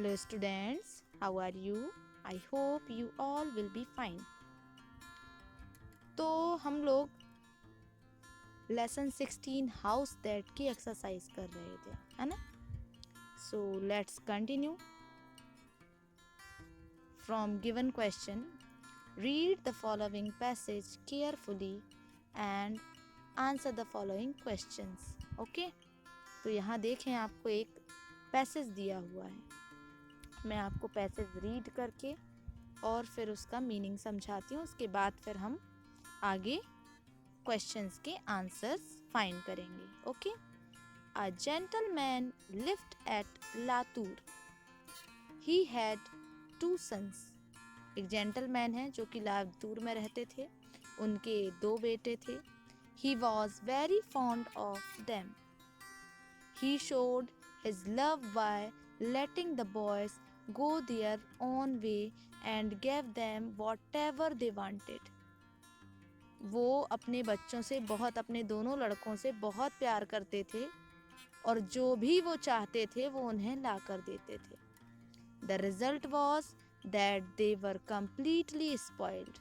Hello students, how are you? I hope you all will be fine. तो हम लोग lesson 16 house that की exercise कर रहे थे, है ना? So let's continue from given question. Read the following passage carefully and answer the following questions. Okay, तो यहाँ देखें आपको एक पैसेज दिया हुआ है. मैं आपको पैसेज रीड करके और फिर उसका मीनिंग समझाती हूँ. उसके बाद फिर हम आगे क्वेश्चंस के आंसर्स फाइंड करेंगे. Okay. A gentleman lived at Latur. He had 2 sons. एक जेंटलमैन है जो कि लातूर में रहते थे. उनके 2 बेटे थे. He was very fond of them. He showed his love by letting the boys go their own way and gave them whatever they wanted. वो अपने बच्चों से बहुत, अपने दोनों लड़कों से बहुत प्यार करते थे और जो भी वो चाहते थे वो उन्हें ला कर देते थे. The result was that they were completely spoiled.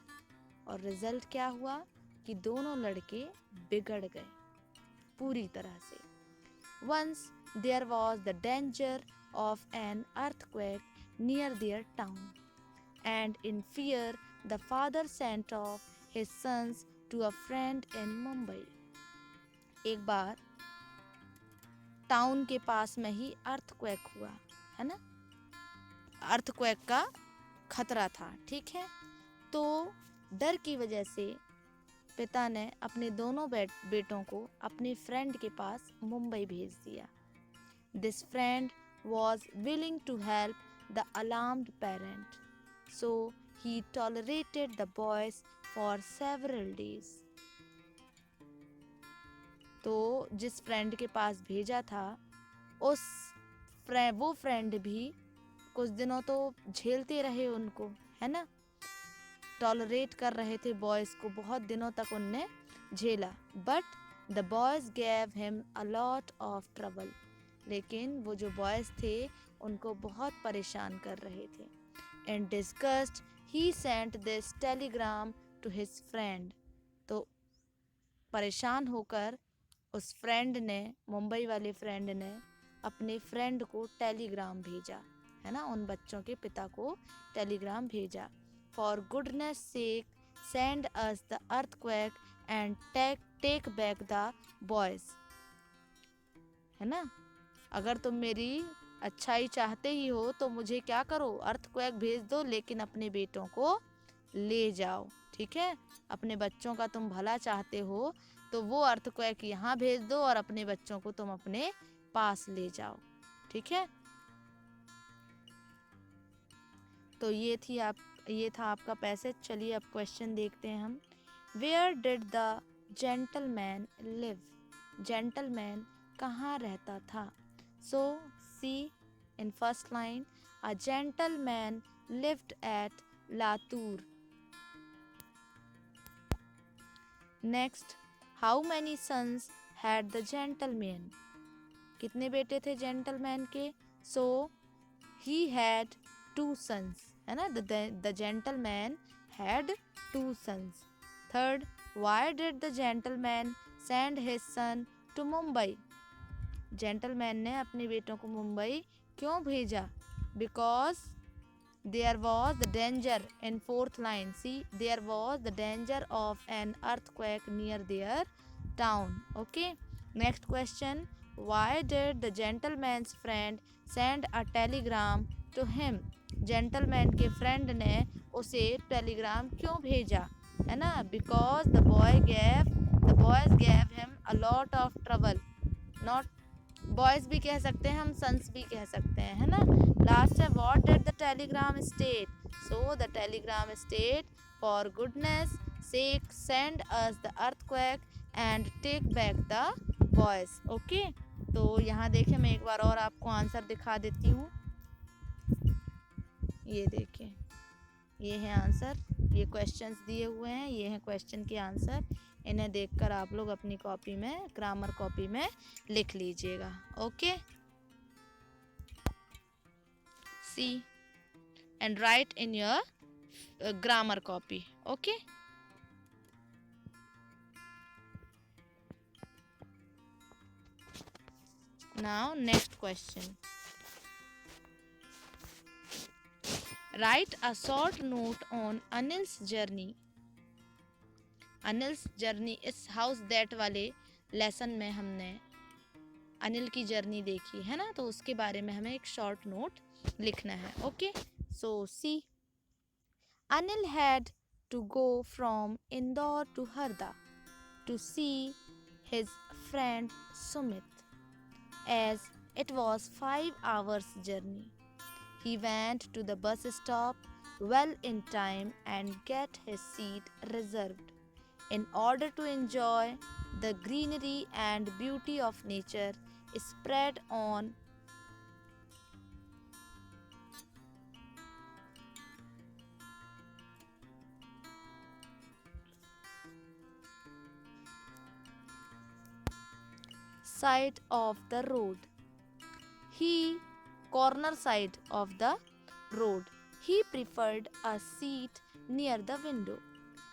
और रिजल्ट क्या हुआ कि दोनों लड़के बिगड़ गए पूरी तरह से. Once there was the danger of an earthquake near their town, and in fear the father sent off his sons to a friend in Mumbai. एक बार टाउन के पास में ही अर्थक्वेक हुआ, है ना? अर्थक्वेक का खतरा था, ठीक है? तो डर की वजह से पिता ने अपने दोनों बेटों को अपने फ्रेंड के पास मुंबई भेज दिया. This friend was willing to help the alarmed parent, so he tolerated the boys for several days. तो जिस फ्रेंड के पास भेजा था वो फ्रेंड भी कुछ दिनों तो झेलते रहे उनको, है ना? टॉलरेट कर रहे थे बॉयज़ को, बहुत दिनों तक उनने झेला. But the boys gave him a lot of trouble. लेकिन वो जो बॉयज़ थे उनको बहुत परेशान कर रहे थे. In disgust he sent this telegram to his friend. तो परेशान होकर उस फ्रेंड ने, मुंबई वाले फ्रेंड ने अपने फ्रेंड को टेलीग्राम भेजा, है ना? उन बच्चों के पिता को टेलीग्राम भेजा. For goodness sake, send us the earthquake and take back the boys. है ना? अगर तुम मेरी अच्छाई चाहते ही हो तो मुझे क्या करो, अर्थक्वेक भेज दो, लेकिन अपने बेटों को ले जाओ, ठीक है? अपने बच्चों का तुम भला चाहते हो तो वो अर्थक्वेक यहाँ भेज दो और अपने बच्चों को तुम अपने पास ले जाओ, ठीक है? तो ये था आपका पैसेज. चलिए अब क्वेश्चन देखते हैं हम. Where did the gentleman live. Gentleman कहाँ रहता था? So see in first line, a gentleman lived at Latur. Next, how many sons had the gentleman. कितने बेटे थे जेंटलमैन के? सो ही हैड 2 sons, है ना? The gentleman had 2 sons. Third, why did the gentleman send his son to Mumbai? Gentleman ने अपने बेटों को मुंबई क्यों भेजा? Because there was the danger in 4th line. See, there was the danger of an earthquake near their town. Okay. Next question. Why did the gentleman's friend send a telegram to him? Gentleman के friend ने उसे Telegram क्यों भेजा, है ना? Because the boys gave him a lot of trouble. Not boys भी कह सकते हैं हम, सन्स भी कह सकते हैं, है ना? लास्ट है, what did the telegram state. So the telegram state, for goodness sake send us the earthquake and take back the boys. Okay, तो यहाँ देखें, मैं एक बार और आपको आंसर दिखा देती हूँ. ये देखिए, ये है आंसर. ये क्वेश्चंस दिए हुए हैं, ये हैं क्वेश्चन के आंसर. इन्हें देखकर आप लोग अपनी कॉपी में, ग्रामर कॉपी में लिख लीजिएगा. Okay. see and write in your grammar copy. Okay. Now next question. Write a short note on Anil's journey. Anil's journey इस हाउस दैट वाले लेसन में हमने अनिल की जर्नी देखी है ना, तो उसके बारे में हमें एक शॉर्ट नोट लिखना है. Okay, so see. Anil had to go from Indore to Harda to see his friend Sumit, as it was 5 hours journey. He went to the bus stop well in time and get his seat reserved in order to enjoy the greenery and beauty of nature spread on side of the road. He corner side of the road. He preferred a seat near the window.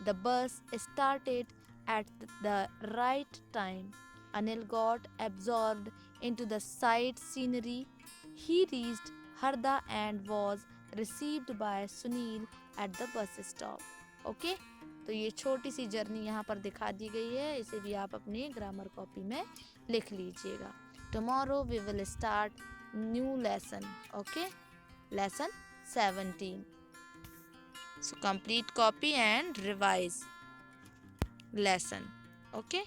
The bus started at the right time. Anil got absorbed into the sight scenery. He reached Harda and was received by Sunil at the bus stop. Okay? तो ये छोटी सी journey यहाँ पर दिखा दी गई है, इसे भी आप अपने ग्रामर कॉपी में लिख लीजिएगा. Tomorrow we will start new lesson. Okay? Lesson 17. So complete copy and revise lesson. Okay?